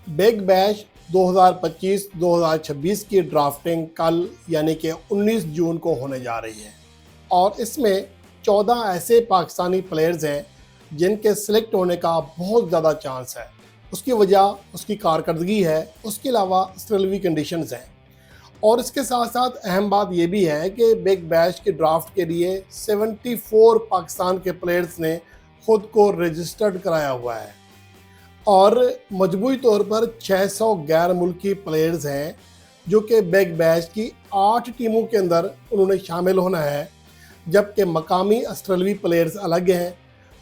Big bash 2025-2026 की drafting कल यानी कि 19 जून को होने जा रही है और इसमें 14 ऐसे पाकिस्तानी प्लेयर्स हैं जिनके सिलेक्ट होने का बहुत ज़्यादा चांस है। उसकी वजह उसकी कारकर्दगी है, उसके अलावा स्ट्रेलवी कंडीशंस हैं। और इसके साथ साथ अहम बात यह भी है कि बिग बैश के ड्राफ्ट के लिए 74 पाकिस्तान के प्लेयर्स ने खुद को रजिस्टर्ड कराया हुआ है और मजमूई तौर पर 600 गैर मुल्की प्लेयर्स हैं जो कि बिग बैश की 8 टीमों के अंदर उन्होंने शामिल होना है, जबकि मकामी ऑस्ट्रेलवी प्लेयर्स अलग हैं,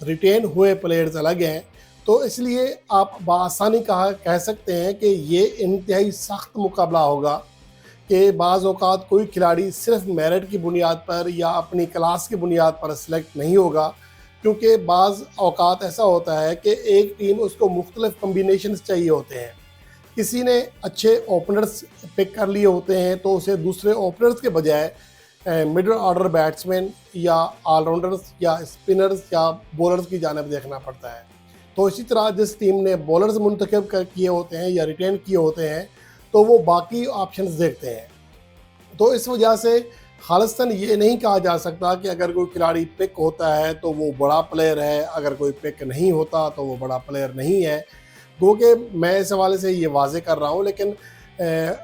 रिटेन हुए प्लेयर्स अलग हैं। तो इसलिए आप बआसानी कह सकते हैं कि ये इंतहाई सख्त मुकाबला होगा कि बाज़ औक़ात कोई खिलाड़ी सिर्फ मेरिट की बुनियाद पर या अपनी क्लास की बुनियाद पर सेलेक्ट नहीं होगा, क्योंकि बाज़ औक़ात ऐसा होता है कि एक टीम उसको मुख्तलिफ कम्बिनेशंस चाहिए होते हैं। किसी ने अच्छे ओपनर्स पिक कर लिए होते हैं तो उसे दूसरे ओपनर्स के बजाय मिडल ऑर्डर बैट्समैन या ऑलराउंडर्स या स्पिनर्स या बॉलर्स की जानिब देखना पड़ता है। तो इसी तरह जिस टीम ने बॉलर्स मुंतखब किए होते हैं या रिटेन किए होते हैं तो वो बाकी ऑप्शंस देखते हैं। तो इस वजह से खालिस्तान ये नहीं कहा जा सकता कि अगर कोई खिलाड़ी पिक होता है तो वो बड़ा प्लेयर है, अगर कोई पिक नहीं होता तो वो बड़ा प्लेयर नहीं है। क्योंकि मैं इस हवाले से ये वाजे कर रहा हूँ, लेकिन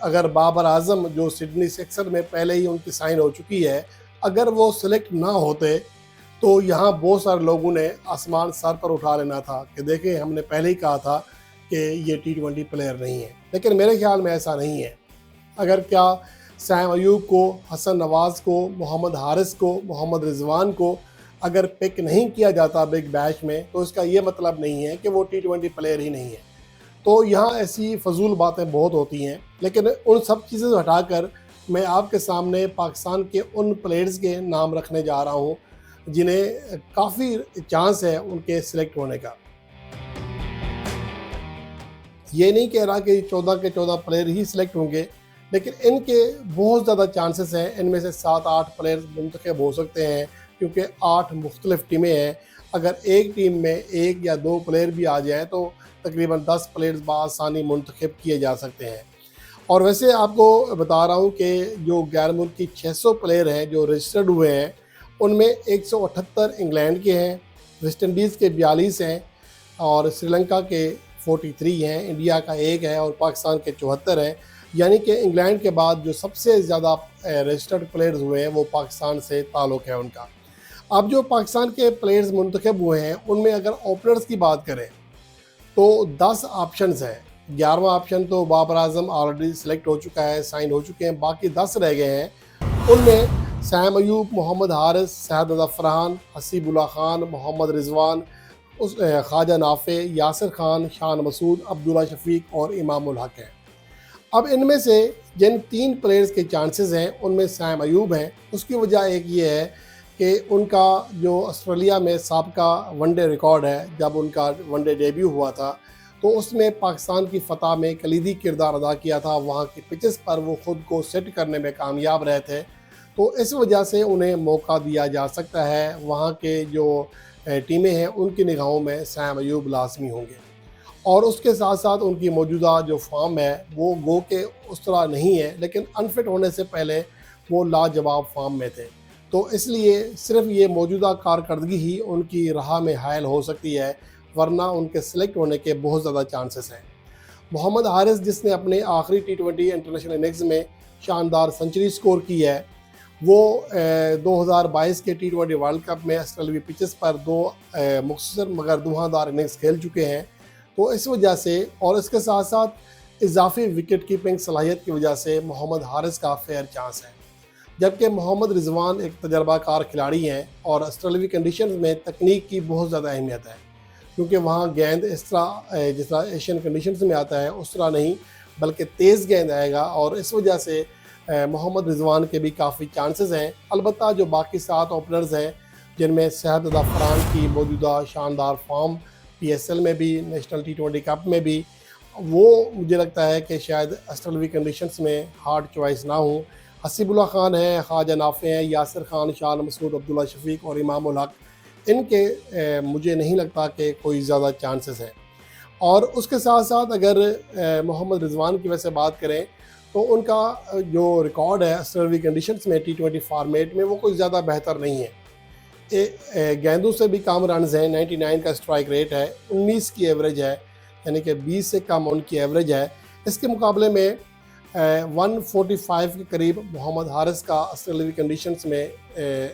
अगर बाबर आजम जो सिडनी सिक्सर में पहले ही उनकी साइन हो चुकी है, अगर वो सिलेक्ट ना होते तो यहाँ बहुत सारे लोगों ने आसमान सर पर उठा लेना था कि देखें हमने पहले ही कहा था कि ये T20 प्लेयर नहीं है। लेकिन मेरे ख्याल में ऐसा नहीं है। अगर क्या सैम अयूब को, हसन नवाज़ को, मोहम्मद हारिस को, मोहम्मद रिजवान को अगर पिक नहीं किया जाता बिग बैश में तो इसका ये मतलब नहीं है कि वो T20 प्लेयर ही नहीं है। तो यहाँ ऐसी फजूल बातें बहुत होती हैं, लेकिन उन सब चीज़ों से हटाकर मैं आपके सामने पाकिस्तान के उन प्लेयर्स के नाम रखने जा रहा हूँ जिन्हें काफ़ी चांस है उनके सिलेक्ट होने का। ये नहीं कह रहा कि 14 के 14 प्लेयर ही सिलेक्ट होंगे, लेकिन इनके बहुत ज़्यादा चांसेस हैं। इनमें से 7-8 प्लेयर्स मुंतखब हो सकते हैं क्योंकि 8 मुख्तलिफ टीमें हैं। अगर एक टीम में 1 या 2 प्लेयर भी आ जाए तो तकरीबन 10 प्लेयर्स बआसानी मुंतखब किए जा सकते हैं। और वैसे आपको बता रहा हूँ कि जो गैर मुल्की 600 प्लेयर हैं जो रजिस्टर्ड हुए हैं, उनमें 178 इंग्लैंड के हैं, वेस्ट इंडीज़ के 42 हैं और श्रीलंका के 43 हैं, इंडिया का 1 है और पाकिस्तान के 74 हैं। यानी कि इंग्लैंड के बाद जो सबसे ज़्यादा रजिस्टर्ड प्लेयर्स हुए हैं वो पाकिस्तान से ताल्लुक़ है उनका। अब जो पाकिस्तान के प्लेयर्स मुंतखब हुए हैं उनमें अगर ओपनर्स की बात करें तो 10 ऑप्शंस हैं। 11वां ऑप्शन तो बाबर आजम ऑलरेडी सेलेक्ट हो चुका है, साइन हो चुके हैं, बाकी 10 रह गए हैं। उनमें सैम अयूब, मोहम्मद हारिस, सहद अफरान, हसीबुल्ला खान, मोहम्मद रिजवान, ख्वाजा नाफे, यासिर खान, शान मसूद, अब्दुल्ला शफीक और इमामुल हक हैं। अब इनमें से जिन 3 प्लेयर्स के चांसेस हैं उनमें सैम अयूब हैं। उसकी वजह एक ये है कि उनका जो ऑस्ट्रेलिया में साबका वनडे रिकॉर्ड है, जब उनका वनडे डेब्यू हुआ था तो उसमें पाकिस्तान की फ़तह में कलीदी किरदार अदा किया था। वहाँ की पिचेस पर वो ख़ुद को सेट करने में कामयाब रहे थे, तो इस वजह से उन्हें मौका दिया जा सकता है। वहाँ के जो टीमें हैं उनकी निगाहों में सैम अयूब लाजमी होंगे और उसके साथ साथ उनकी मौजूदा जो फॉर्म है वो गो के उस तरह नहीं है, लेकिन अनफिट होने से पहले वो लाजवाब फॉर्म में थे। तो इसलिए सिर्फ ये मौजूदा कारकर्दगी ही उनकी राह में हायल हो सकती है, वरना उनके सिलेक्ट होने के बहुत ज़्यादा चांसेस हैं। मोहम्मद हारिस जिसने अपने आखिरी T20 इंटरनेशनल इनिंग्स में शानदार सेंचुरी स्कोर की है, वो 2022 के T20 वर्ल्ड कप में ऑस्ट्रेलवी पिचेस पर 2 मुख्तसर मगर धुआंधार इनिंग्स खेल चुके हैं। तो इस वजह से और इसके साथ साथ इजाफी विकेट कीपिंग सलाहियत की वजह से मोहम्मद हारिस का फेयर चांस है। जबकि मोहम्मद रिजवान एक तजर्बाकार खिलाड़ी हैं और ऑस्ट्रेलवी कंडीशंस में तकनीक की बहुत ज़्यादा अहमियत है, क्योंकि वहाँ गेंद इस तरह जिस तरह एशियन कंडीशंस में आता है उस तरह नहीं, बल्कि तेज़ गेंद आएगा और इस वजह से मोहम्मद रिजवान के भी काफ़ी चांसेस हैं। अलबत्ता जो बाकी 7 ओपनर्स हैं जिनमें सहद अफरान की मौजूदा शानदार फॉर्म PSL में भी, नेशनल T20 कप में भी, वो मुझे लगता है कि शायद ऑस्ट्रेलवी कंडीशंस में हार्ड चॉइस ना हो। हसीबुल्ला खान है, ख्वाजा नाफे हैं, यासिर खान, शान मसूद, अब्दुल्ला शफीक और इमामुल हक, इनके मुझे नहीं लगता कि कोई ज़्यादा चांसेस हैं। और उसके साथ साथ अगर मोहम्मद रिजवान की वजह से बात करें तो उनका जो रिकॉर्ड है सर्वी कंडीशंस में T20 फॉर्मेट में वो कुछ ज़्यादा बेहतर नहीं है। गेंदों से भी कम रन हैं, 99 का स्ट्राइक रेट है, 19 की एवरेज है, यानी कि 20 से कम उनकी एवरेज है। इसके मुकाबले में 145 के करीब मोहम्मद हारिस का ऑस्ट्रेलियाई कंडीशंस में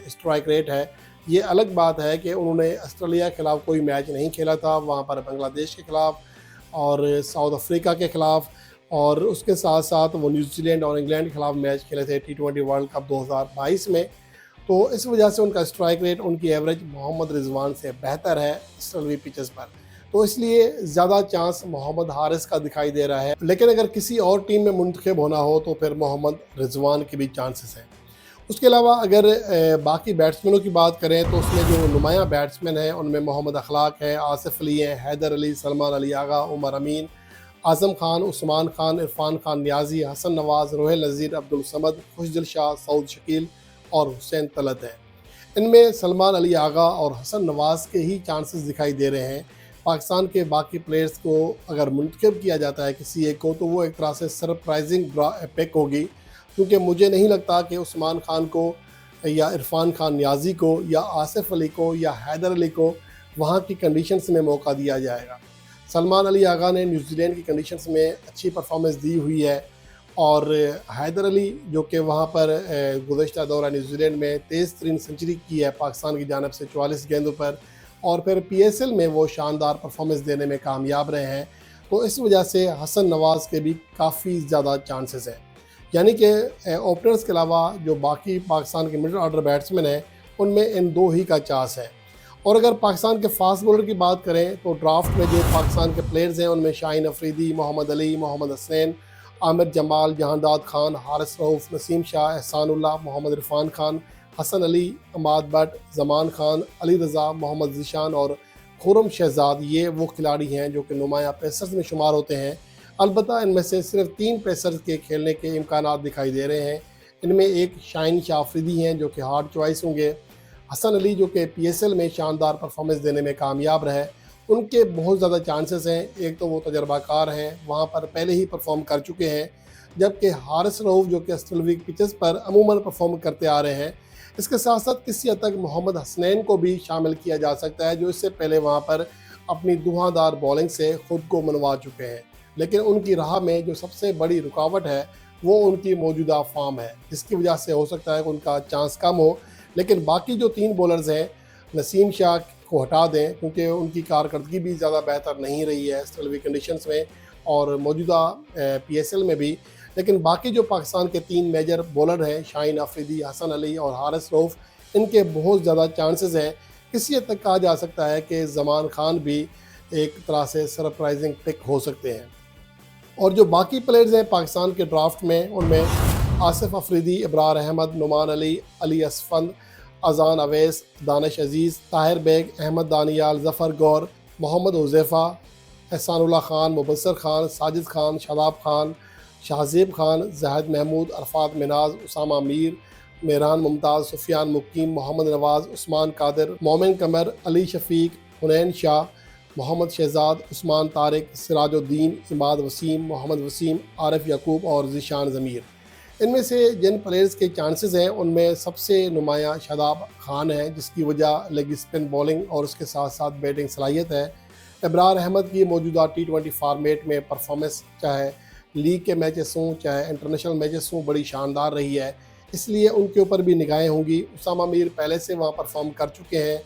स्ट्राइक रेट है। ये अलग बात है कि उन्होंने ऑस्ट्रेलिया के खिलाफ कोई मैच नहीं खेला था, वहाँ पर बांग्लादेश के खिलाफ और साउथ अफ्रीका के खिलाफ, और उसके साथ साथ वो न्यूजीलैंड और इंग्लैंड के खिलाफ मैच खेले थे T20 वर्ल्ड कप 2022 में। तो इस वजह से उनका स्ट्राइक रेट, उनकी एवरेज मोहम्मद रिजवान से बेहतर है ऑस्ट्रेलियाई पिचेस पर, तो इसलिए ज़्यादा चांस मोहम्मद हारिस का दिखाई दे रहा है। लेकिन अगर किसी और टीम में मुंतखब होना हो तो फिर मोहम्मद रिजवान के भी चांसेस हैं। उसके अलावा अगर बाकी बैट्समैनों की बात करें तो उसमें जो नुमायाँ बैट्समैन हैं उनमें मोहम्मद अखलाक है, आसिफ अली हैं, हैदर अली, सलमान अली आगा, उमर अमीन, आज़म खान, उस्मान खान, इरफान खान नियाजी, हसन नवाज़, रोहिल नज़ीर, अब्दुल समद, खुशदिल शाह, सऊद शकील और हुसैन तलत हैं। इनमें सलमान अली आगा और हसन नवाज़ के ही चांसेस दिखाई दे रहे हैं। पाकिस्तान के बाकी प्लेयर्स को अगर मुंतखब किया जाता है किसी एक को तो वो एक तरह से सरप्राइजिंग पिक होगी, क्योंकि मुझे नहीं लगता कि उस्मान खान को या इरफान खान नियाजी को या आसिफ अली को या हैदर अली को वहाँ की कंडीशंस में मौका दिया जाएगा। सलमान अली आगा ने न्यूजीलैंड की कंडीशंस में अच्छी परफॉर्मेंस दी हुई है, और हैदर अली जो कि वहाँ पर गुज़श्ता दौरा न्यूजीलैंड में तेज़ तरीन सेंचुरी की है पाकिस्तान की जानब से 44 गेंदों पर, और फिर PSL में वो शानदार परफॉर्मेंस देने में कामयाब रहे हैं। तो इस वजह से हसन नवाज़ के भी काफ़ी ज़्यादा चांसेस हैं, यानी कि ओपनर्स के अलावा जो बाकी पाकिस्तान के मिडिल ऑर्डर बैट्समैन हैं उनमें इन दो ही का चांस है। और अगर पाकिस्तान के फास्ट बॉलर की बात करें तो ड्राफ्ट में जो पाकिस्तान के प्लेयर्स हैं उनमें शाहीन अफरीदी, मोहम्मद अली, मोहम्मद हसनैन, आमिर जमाल, जहांदाद खान, हारिस रऊफ़, नसीम शाह, एहसानुल्लाह, मोहम्मद इरफान खान, हसन अली, अमाद बट, जमान खान, अली रज़ा, मोहम्मद ज़ीशान और खुरम शहजाद, ये वो खिलाड़ी हैं जो कि नुमाया पेसर्स में शुमार होते हैं। अलबत्ता इनमें से सिर्फ 3 पेसर्स के खेलने के इम्कानात दिखाई दे रहे हैं। इनमें एक शाहीन शाह अफरीदी हैं जो कि हार्ड चॉइस होंगे। हसन अली जो कि PSL में शानदार परफॉर्मेंस देने में कामयाब रहे, उनके बहुत ज़्यादा चांसेस हैं। एक तो वो तजर्बाकार हैं, वहाँ पर पहले ही परफॉर्म कर चुके हैं, जबकि हारिस रऊफ़ जो कि ऑस्ट्रेलियाई पिचेस पर अमूमन परफॉर्म करते आ रहे हैं। इसके साथ साथ किसी हद तक मोहम्मद हसनैन को भी शामिल किया जा सकता है, जो इससे पहले वहाँ पर अपनी धुआंधार बॉलिंग से ख़ुद को मनवा चुके हैं। लेकिन उनकी राह में जो सबसे बड़ी रुकावट है वो उनकी मौजूदा फॉर्म है, जिसकी वजह से हो सकता है कि उनका चांस कम हो। लेकिन बाकी जो 3 बॉलर्स हैं, नसीम शाह को हटा दें क्योंकि उनकी कारकर्दगी भी ज़्यादा बेहतर नहीं रही है ऑस्ट्रेलियाई कंडीशंस में और मौजूदा PSL में भी। लेकिन बाकी जो पाकिस्तान के 3 मेजर बॉलर हैं, शाहीन अफरीदी, हसन अली और हारिस रऊफ़, इनके बहुत ज़्यादा चांसेस हैं। किसी हद तक कहा जा सकता है कि जमान खान भी एक तरह से सरप्राइजिंग पिक हो सकते हैं। और जो बाकी प्लेयर्स हैं पाकिस्तान के ड्राफ्ट में, उनमें आसिफ अफरीदी, इब्रार अहमद, नुमान अली, अली असफंद, अजान अवैस, दानिश अजीज़, ताहिर बेग, अहमद दानियाल, ज़फ़र गौर, मोहम्मद हुज़ैफ़ा, एहसानुल्लाह खान, मुबस्सर खान, साजिद खान, शादाब खान, शाहज़ेब खान, जाहिद महमूद, अरफात मिनाज, उसामा मीर, मेहरान मुमताज़, सुफियान मुकीम, मोहम्मद नवाज़, उस्मान कादिर, मोमिन कमर, अली शफीक, हुनैन शाह, मोहम्मद शहजाद, उस्मान तारिक, सिराजुद्दीन, इमाद वसीम, मोहम्मद वसीम, आरिफ याकूब और ज़ीशान ज़मीर। इनमें से जिन प्लेयर्स के चांसेस हैं उनमें सबसे नुमायाँ शादाब खान है, जिसकी वजह लेग स्पिन बॉलिंग और उसके साथ साथ बैटिंग सलाहियत है। इब्रार अहमद की मौजूदा T20 फॉर्मेट में परफॉर्मेंस चाहे लीग के मैचेस हों चाहे इंटरनेशनल मैचेस हों बड़ी शानदार रही है, इसलिए उनके ऊपर भी निगाहें होंगी। उसामा मीर पहले से वहाँ परफॉर्म कर चुके हैं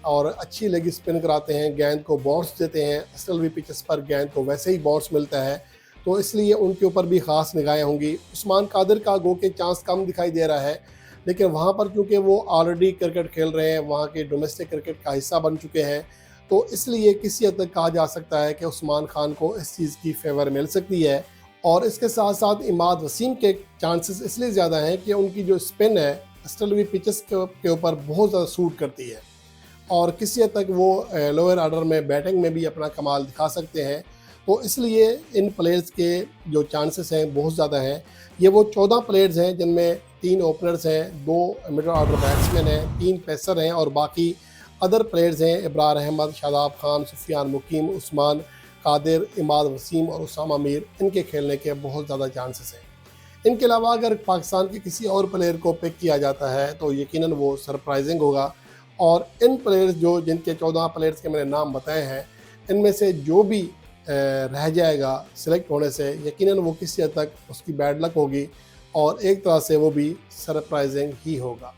और अच्छी लेग स्पिन कराते हैं, गेंद को बाउंस देते हैं। ऑस्ट्रेलियाई पिचेस पर गेंद को वैसे ही बाउंस मिलता है, तो इसलिए उनके ऊपर भी ख़ास निगाहें होंगी। उस्मान कादिर का गो के चांस कम दिखाई दे रहा है, लेकिन वहाँ पर क्योंकि वो ऑलरेडी क्रिकेट खेल रहे हैं, वहाँ के डोमेस्टिक क्रिकेट का हिस्सा बन चुके हैं, तो इसलिए किसी हद तक कहा जा सकता है कि उस्मान खान को इस चीज़ की फेवर मिल सकती है। और इसके साथ साथ इमाद वसीम के चांसेस इसलिए ज़्यादा हैं कि उनकी जो स्पिन है ऑस्ट्रेलियाई पिचेस के ऊपर बहुत ज़्यादा सूट करती है और किसी हद तक वो लोअर ऑर्डर में बैटिंग में भी अपना कमाल दिखा सकते हैं। तो इसलिए इन प्लेयर्स के जो चांसेस हैं बहुत ज़्यादा हैं। ये वो 14 प्लेयर्स हैं जिनमें 3 ओपनर्स हैं, 2 मिडल ऑर्डर बैट्समैन हैं, 3 पेसर हैं और बाकी अदर प्लेयर्स हैं इब्रार अहमद, शादाब खान, सुफियान मुकीम, उस्मान कादिर, इमाद वसीम और उसामा मीर, इनके खेलने के बहुत ज़्यादा चांसेस हैं। इनके अलावा अगर पाकिस्तान के किसी और प्लेयर को पिक किया जाता है तो यकीनन वो सरप्राइजिंग होगा। और इन प्लेयर्स जिनके 14 प्लेयर्स के मैंने नाम बताए हैं, इनमें से जो भी रह जाएगा सिलेक्ट होने से, यकीनन वो किसी हद तक उसकी बैड लक होगी और एक तरह से वो भी सरप्राइजिंग ही होगा।